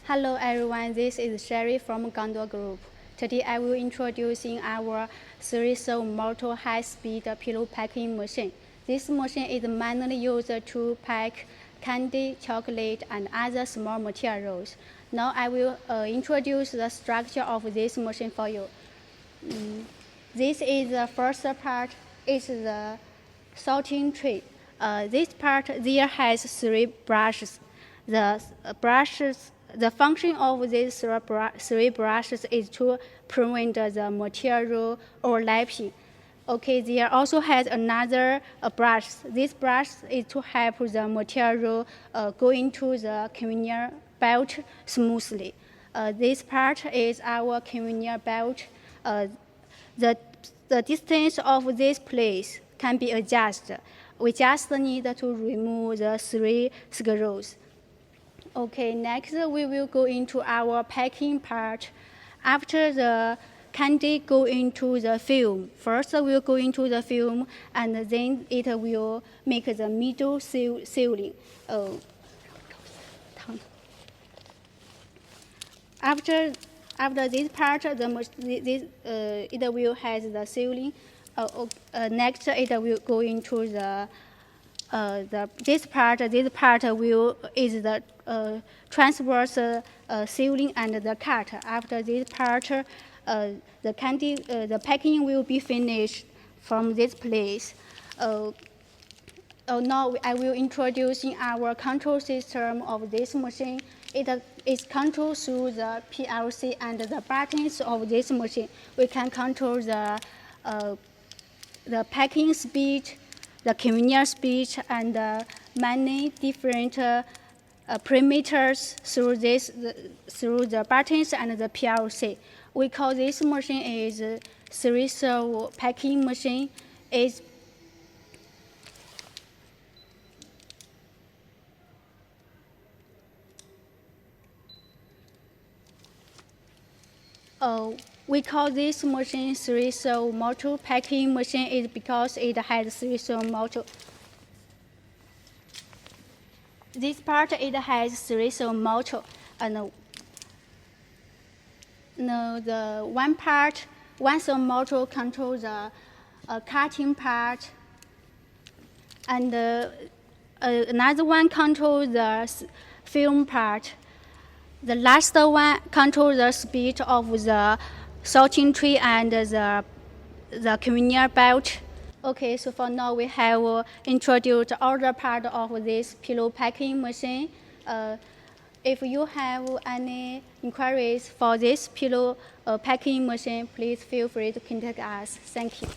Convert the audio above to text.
Hello everyone, this is Sherry from Gondor Group. Today I will introduce our 3-cell motor high-speed pillow packing machine. This machine is mainly used to pack candy, chocolate, and other small materials. Now I will introduce the structure of this machine for you. This is the first part, is the sorting tray. This part there has 3 brushes. The function of these 3 brushes is to prevent the material overlapping. Okay, there also has another brush. This brush is to help the material go into the conveyor belt smoothly. This part is our conveyor belt. The distance of this place can be adjusted. We just need to remove the 3 screws. Okay, next we will go into our packing part. After the candy go into the film, first we'll go into the film and then it will make the middle sealing. After this part, it will has the sealing. Next, it will go into this part. This part is the transverse sealing and the cut. After this part, the packing will be finished from this place. Now I will introduce our control system of this machine. It is controlled through the PLC and the buttons of this machine. We can control the packing speed, the conveyor speed, and many different parameters through the buttons and the PLC. We call this machine is 3-cell packing machine. We call this machine 3-cell motor packing machine is because it has 3-cell motor. This part it has 3-cell motor, and the one cell motor controls the cutting part, and another one controls the film part. The last one controls the speed of the sorting tray and the conveyor belt. Okay, so for now we have introduced all the part of this pillow packing machine. If you have any inquiries for this pillow packing machine, please feel free to contact us. Thank you.